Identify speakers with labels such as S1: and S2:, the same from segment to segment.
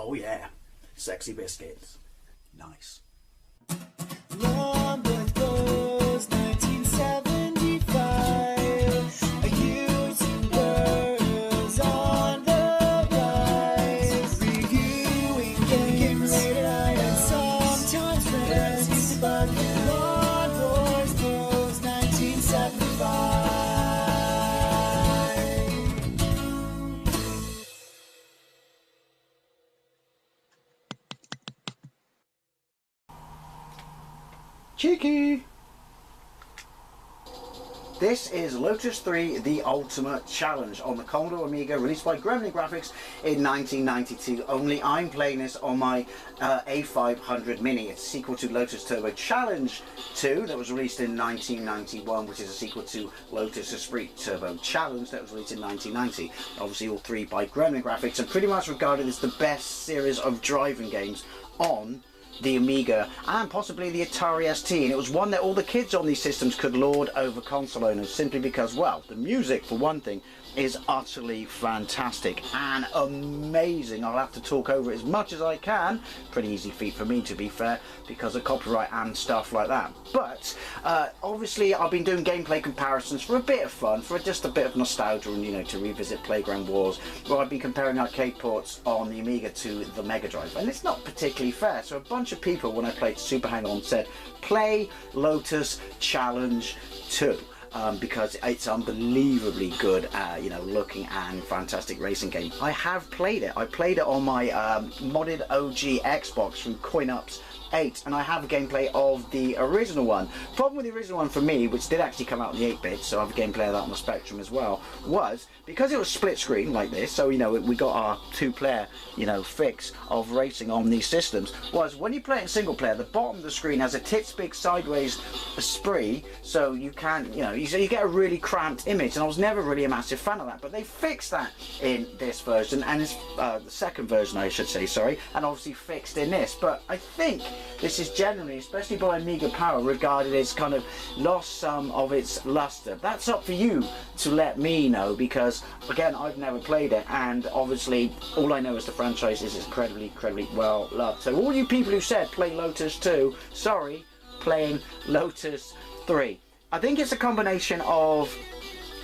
S1: Oh yeah, sexy biscuits. Nice.
S2: Long goes 1975. A YouTuber's on the rise, reviewing games late at night and sometimes friends. But Long goes 1975.
S1: Cheeky! This is Lotus 3, the Ultimate Challenge on the Commodore Amiga, released by Gremlin Graphics in 1992. Only I'm playing this on my A500 Mini. It's a sequel to Lotus Turbo Challenge 2 that was released in 1991, which is a sequel to Lotus III Turbo Challenge that was released in 1990. Obviously all three by Gremlin Graphics, and pretty much regarded as the best series of driving games on the Amiga and possibly the Atari ST, and it was one that all the kids on these systems could lord over console owners, simply because, well, the music for one thing is utterly fantastic and amazing. I'll have to talk over it as much as I can. Pretty easy feat for me, to be fair, because of copyright and stuff like that. But obviously I've been doing gameplay comparisons for a bit of fun, for just a bit of nostalgia, and, you know, to revisit Playground Wars, where I've been comparing arcade ports on the Amiga to the Mega Drive, and it's not particularly fair. So a bunch of people, when I played Super Hang-On, said play Lotus Challenge 2. Because it's unbelievably good, you know, looking and fantastic racing game. I have played it. I played it on my modded OG Xbox from CoinUps 8, and I have a gameplay of the original one. Problem with the original one for me, which did actually come out in the 8-bit, so I have a gameplay of that on the Spectrum as well, was because it was split screen like this, so, you know, we got our two-player, you know, fix of racing on these systems, was when you play it in single player, the bottom of the screen has a tits big sideways spree, so you can't, you know, so you get a really cramped image, and I was never really a massive fan of that, but they fixed that in this version, and it's the second version, I should say, sorry, and obviously fixed in this. But I think this is generally, especially by Amiga Power, regarded as kind of lost some of its luster. That's up for you to let me know, because again, I've never played it, and obviously all I know is the franchise is incredibly well loved. So all you people who said play Lotus 2, sorry, playing Lotus 3. I think it's a combination of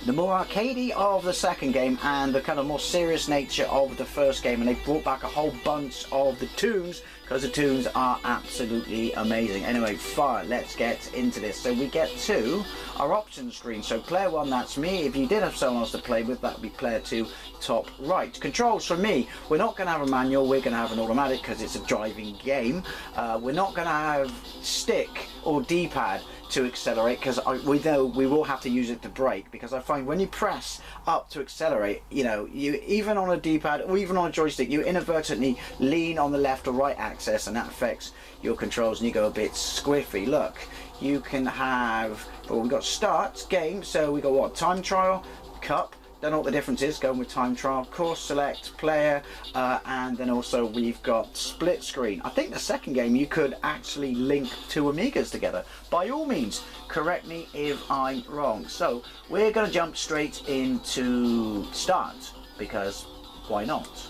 S1: the more arcadey of the second game and the kind of more serious nature of the first game, and they brought back a whole bunch of the tunes, because the tunes are absolutely amazing. Anyway, fine, let's get into this. So we get to our options screen. So player 1, that's me. If you did have someone else to play with, that would be player 2, top right. Controls for me, we're not going to have a manual, we're going to have an automatic because it's a driving game. We're not going to have stick or D-pad to accelerate, because we know we will have to use it to brake, because I find when you press up to accelerate, you know, you even on a D-pad or even on a joystick, you inadvertently lean on the left or right axis, and that affects your controls and you go a bit squiffy. Look, you can have, well, we've got start game, so we got what, time trial, cup, don't know what the difference is, going with time trial, course select, player, and then also we've got split screen. I think the second game you could actually link two Amigas together. By all means, correct me if I'm wrong. So we're going to jump straight into start, because why not?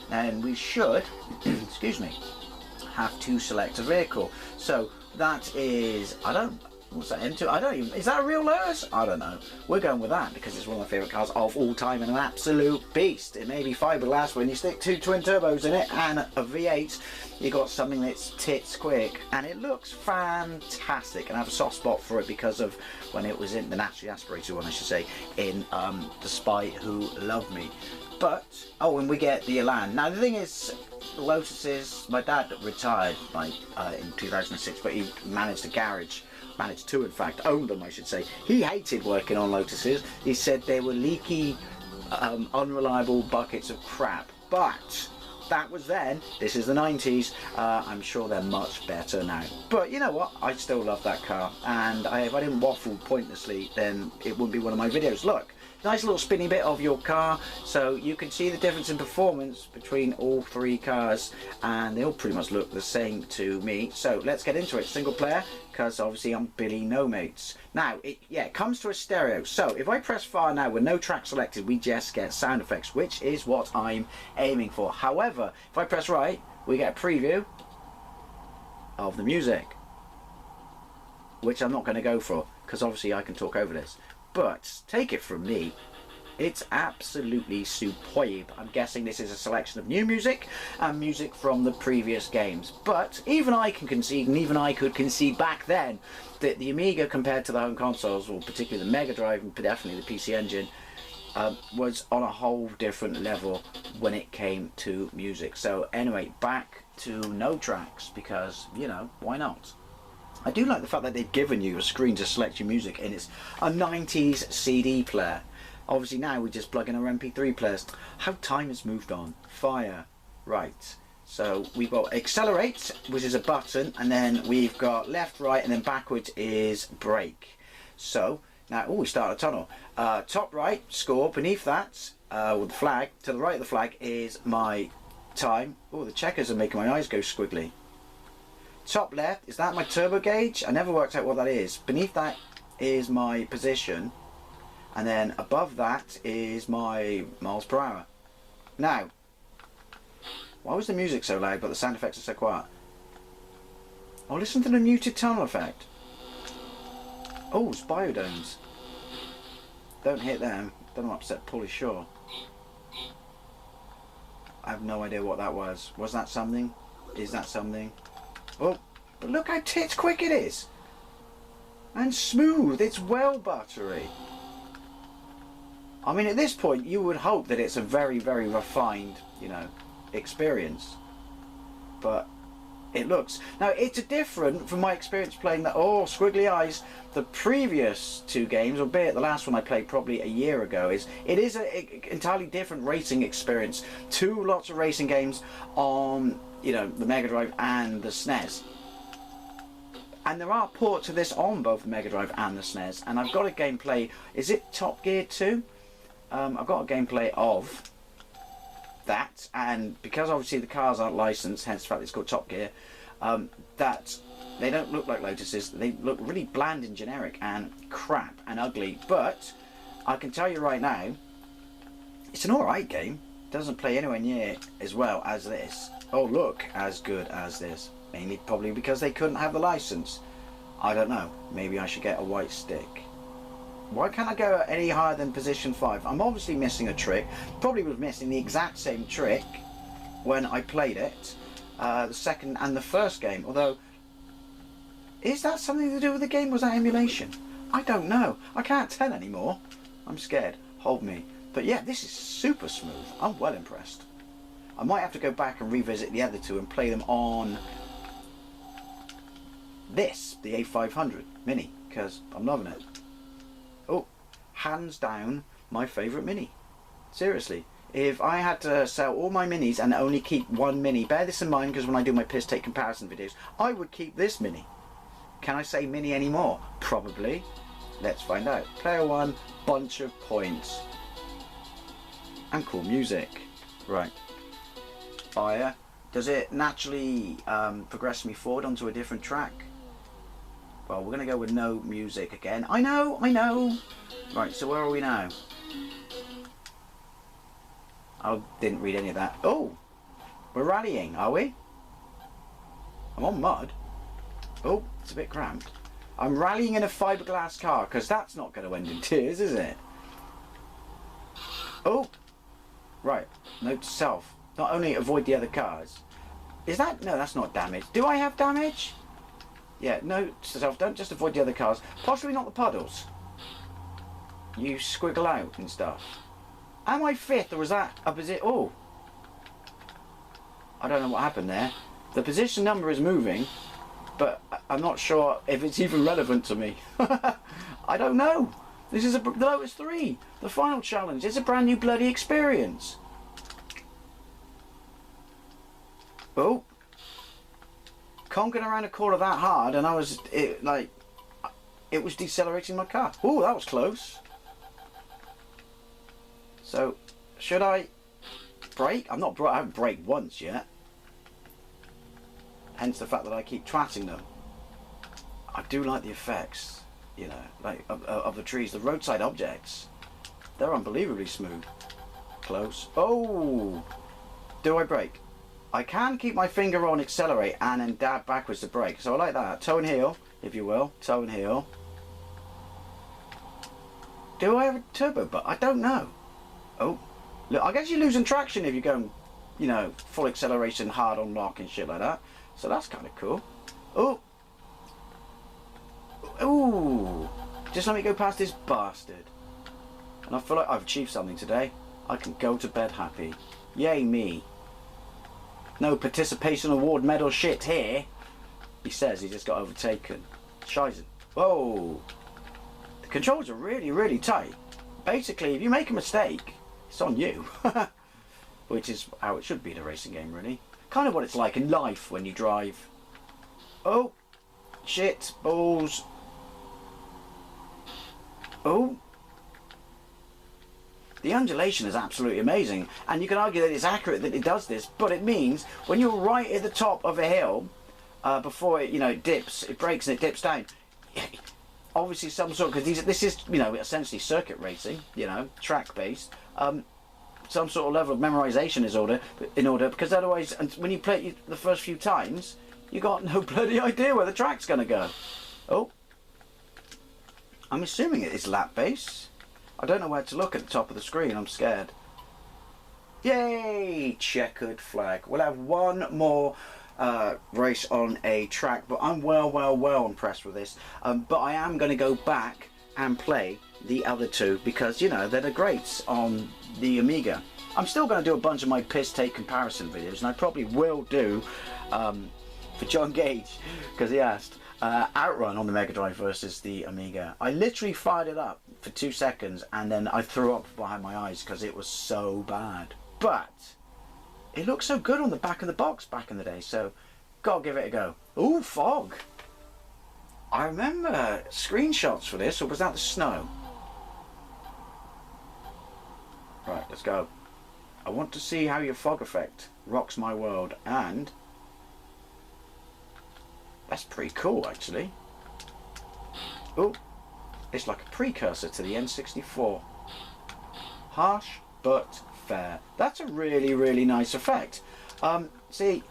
S1: And we should, excuse me, have to select a vehicle. So that is, what's that, M2? I don't even, is that a real Lotus? I don't know. We're going with that because it's one of my favourite cars of all time and an absolute beast. It may be fiberglass, when you stick two twin turbos in it and a V8, you got something that's tits quick, and it looks fantastic. And I have a soft spot for it because of when it was in the naturally aspirated one, I should say, in The Spy Who Loved Me. But, oh, and we get the Elan. Now the thing is, Lotuses, my dad retired in 2006, but he managed a garage. Managed to, in fact, owned them, I should say. He hated working on Lotuses. He said they were leaky, unreliable buckets of crap. But that was then. This is the 90s. I'm sure they're much better now. But you know what? I still love that car. And if I didn't waffle pointlessly, then it wouldn't be one of my videos. Look, nice little spinny bit of your car, so you can see the difference in performance between all three cars, and they all pretty much look the same to me. So let's get into it. Single player, because obviously I'm Billy No Mates. Now it comes to a stereo, so if I press far now with no track selected, we just get sound effects, which is what I'm aiming for. However, if I press right, we get a preview of the music, which I'm not going to go for because obviously I can talk over this. But take it from me, it's absolutely superb. I'm guessing this is a selection of new music and music from the previous games. But even I can concede, and even I could concede back then, that the Amiga compared to the home consoles, or particularly the Mega Drive and definitely the PC Engine, was on a whole different level when it came to music. So anyway, back to no tracks, because, you know, why not? I do like the fact that they've given you a screen to select your music, and it's a 90s CD player. Obviously now we just plug in our MP3 players. How time has moved on. Fire. Right. So we've got accelerate, which is a button, and then we've got left, right, and then backwards is brake. So now, we start a tunnel. Top right, score. Beneath that, with the flag, to the right of the flag is my time. Oh, the checkers are making my eyes go squiggly. Top left, is that my turbo gauge? I never worked out what that is. Beneath that is my position, and then above that is my miles per hour. Now, why was the music so loud but the sound effects are so quiet? Oh, listen to the muted tunnel effect. Oh, it's biodomes. Don't hit them. Don't upset Paulie Shaw. I have no idea what that was. Was that something? Is that something? Oh, but look how tits quick it is. And smooth. It's well buttery. I mean, at this point, you would hope that it's a very, very refined, you know, experience. But it looks. Now, it's different from my experience playing that, oh, squiggly eyes, the previous two games, albeit the last one I played probably a year ago, it is an entirely different racing experience. Two lots of racing games on, you know, the Mega Drive and the SNES. And there are ports of this on both the Mega Drive and the SNES. And I've got a gameplay, is it Top Gear 2? I've got a gameplay of that, and because obviously the cars aren't licensed, hence the fact it's called Top Gear, that they don't look like Lotuses. They look really bland and generic and crap and ugly. But I can tell you right now, it's an alright game. Doesn't play anywhere near as well as this. Oh, look, as good as this. Mainly probably because they couldn't have the license. I don't know. Maybe I should get a white stick. Why can't I go any higher than position 5? I'm obviously missing a trick. Probably was missing the exact same trick when I played it, the second and the first game. Although, is that something to do with the game? Was that emulation? I don't know. I can't tell anymore. I'm scared. Hold me. But yeah, this is super smooth. I'm well impressed. I might have to go back and revisit the other two and play them on this, the A500 Mini, because I'm loving it. Oh, hands down my favourite Mini. Seriously, if I had to sell all my Minis and only keep one Mini, bear this in mind because when I do my piss take comparison videos, I would keep this Mini. Can I say Mini anymore? Probably. Let's find out. Player 1, bunch of points. And cool music. Right. Fire. Does it naturally progress me forward onto a different track? Well, we're going to go with no music again. I know! Right, so where are we now? I didn't read any of that. Oh! We're rallying, are we? I'm on mud. Oh, it's a bit cramped. I'm rallying in a fiberglass car, because that's not going to end in tears, is it? Oh! Right, note to self. Not only avoid the other cars. Is that... No, that's not damage. Do I have damage? Yeah, no, self, don't just avoid the other cars. Possibly not the puddles. You squiggle out and stuff. Am I fifth, or was that a position? Oh. I don't know what happened there. The position number is moving, but I'm not sure if it's even relevant to me. I don't know. This is the Lotus III, the final challenge. It's a brand new bloody experience. Oh. Conking around a corner that hard, and it was decelerating my car. Oh, that was close. So, should I brake? I haven't braked once yet. Hence the fact that I keep twatting them. I do like the effects, you know, like of the trees, the roadside objects. They're unbelievably smooth. Close. Oh! Do I brake? I can keep my finger on accelerate and then dab backwards to brake. So I like that. Toe and heel, if you will. Toe and heel. Do I have a turbo? But I don't know. Oh, look, I guess you're losing traction if you're going, you know, full acceleration, hard on lock and shit like that. So that's kind of cool. Oh. Ooh. Just let me go past this bastard. And I feel like I've achieved something today. I can go to bed happy. Yay me. No participation award medal shit here. He says he just got overtaken. Scheiße. Whoa. The controls are really, really tight. Basically, if you make a mistake, it's on you. Which is how it should be in a racing game, really. Kind of what it's like in life when you drive. Oh. Shit. Balls. Oh. The undulation is absolutely amazing, and you can argue that it's accurate that it does this, but it means when you're right at the top of a hill, before it, you know, it dips, it breaks and it dips down. Obviously, some sort, because this is, you know, essentially circuit racing, you know, track based. Some sort of level of memorization is in order, because otherwise, and when you play it the first few times, you got no bloody idea where the track's going to go. Oh, I'm assuming it is lap based. I don't know where to look at the top of the screen, I'm scared. Yay! Checkered flag. We'll have one more race on a track, but I'm well impressed with this. But I am going to go back and play the other two because, you know, they're the greats on the Amiga. I'm still going to do a bunch of my piss take comparison videos, and I probably will do, for John Gage, because he asked, Outrun on the Mega Drive versus the Amiga. I literally fired it up for 2 seconds and then I threw up behind my eyes because it was so bad. But it looked so good on the back of the box back in the day, so gotta give it a go. Ooh, fog. I remember screenshots for this, or was that the snow? Right, let's go. I want to see how your fog effect rocks my world, and that's pretty cool, actually. Oh, it's like a precursor to the N64. Harsh but fair. That's a really, really nice effect. See,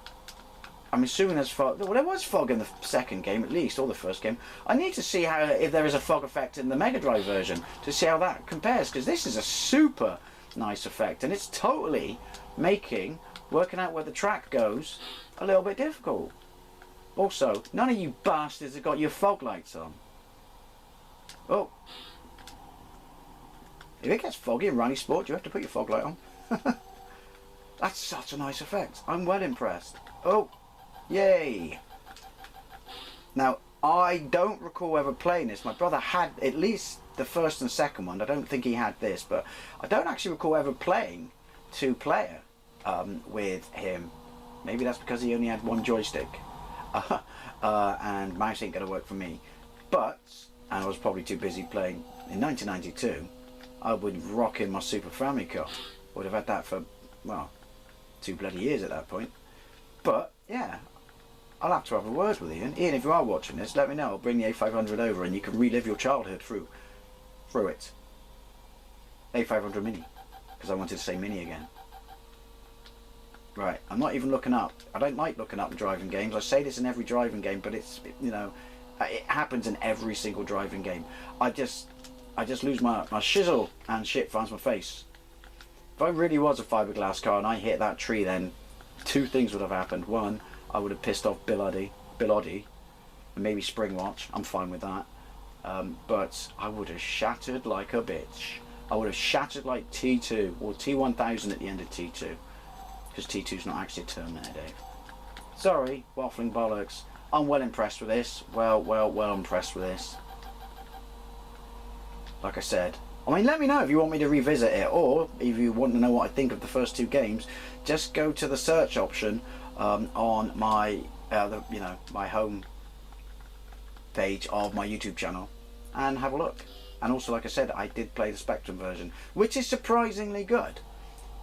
S1: I'm assuming there's fog. Well, there was fog in the second game, at least, or the first game. I need to see how, if there is a fog effect in the Mega Drive version, to see how that compares, because this is a super nice effect, and it's totally making working out where the track goes a little bit difficult. Also, none of you bastards have got your fog lights on. Oh. If it gets foggy in Rally Sport, you have to put your fog light on. That's such a nice effect. I'm well impressed. Oh. Yay. Now, I don't recall ever playing this. My brother had at least the first and second one. I don't think he had this, but I don't actually recall ever playing two-player with him. Maybe that's because he only had one joystick. And mouse ain't gonna work for me. But, and I was probably too busy playing in 1992, I would rock in my Super Famicom. Would have had that for, well, 2 bloody years at that point. But yeah, I'll have to have a word with Ian. Ian, if you are watching this, let me know. I'll bring the A500 over and you can relive your childhood through it. A500 Mini, because I wanted to say Mini again. Right, I'm not even looking up. I don't like looking up in driving games. I say this in every driving game, but it's, you know, it happens in every single driving game. I just lose my shizzle and shit finds my face. If I really was a fiberglass car and I hit that tree, then 2 things would have happened. One, I would have pissed off Bill Oddie, and maybe Springwatch. I'm fine with that. But I would have shattered like a bitch. I would have shattered like T2 or T1000 at the end of T2. Because T2's not actually a term there, Dave. Sorry, waffling bollocks. I'm well impressed with this. Well impressed with this. Like I said. I mean, let me know if you want me to revisit it, or if you want to know what I think of the first 2 games, just go to the search option on my, you know, my home page of my YouTube channel and have a look. And also, like I said, I did play the Spectrum version, which is surprisingly good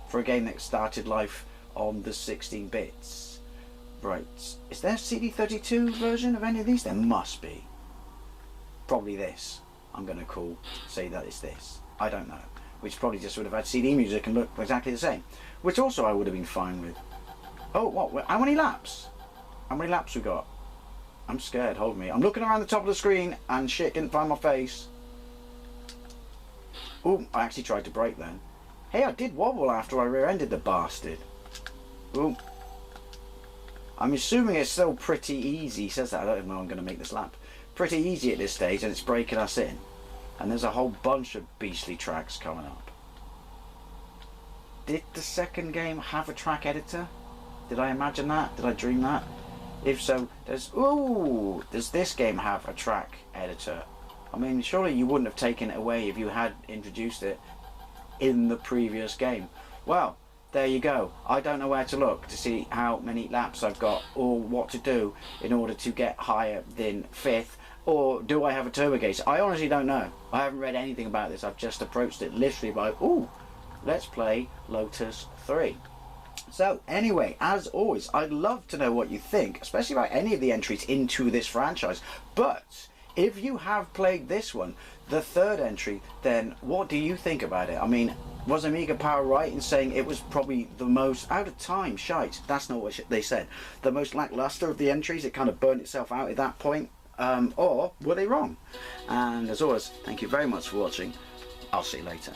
S1: for a game that started life on the 16 bits. Right, is there a CD32 version of any of these? There must be. Probably this. I'm going to say that it's this. I don't know. Which probably just would have had CD music and looked exactly the same. Which also I would have been fine with. Oh, what? How many laps? How many laps we got? I'm scared, hold me. I'm looking around the top of the screen and shit didn't find my face. Oh, I actually tried to brake then. Hey, I did wobble after I rear-ended the bastard. Oh. I'm assuming it's still pretty easy. He says that, I don't know I'm going to make this lap. Pretty easy at this stage, and it's breaking us in. And there's a whole bunch of beastly tracks coming up. Did the second game have a track editor? Did I imagine that? Did I dream that? If so, does this game have a track editor? I mean, surely you wouldn't have taken it away if you had introduced it in the previous game. Well, there you go. I don't know where to look to see how many laps I've got or what to do in order to get higher than 5th. Or do I have a turbo gauge? I honestly don't know. I haven't read anything about this. I've just approached it literally by, let's play Lotus 3. So anyway, as always, I'd love to know what you think, especially about any of the entries into this franchise. But if you have played this one, the third entry, then what do you think about it? I mean, was Amiga Power right in saying it was probably the most out of time shite? That's not what they said. The most lackluster of the entries. It kind of burnt itself out at that point. Or were they wrong? And as always, thank you very much for watching. I'll see you later.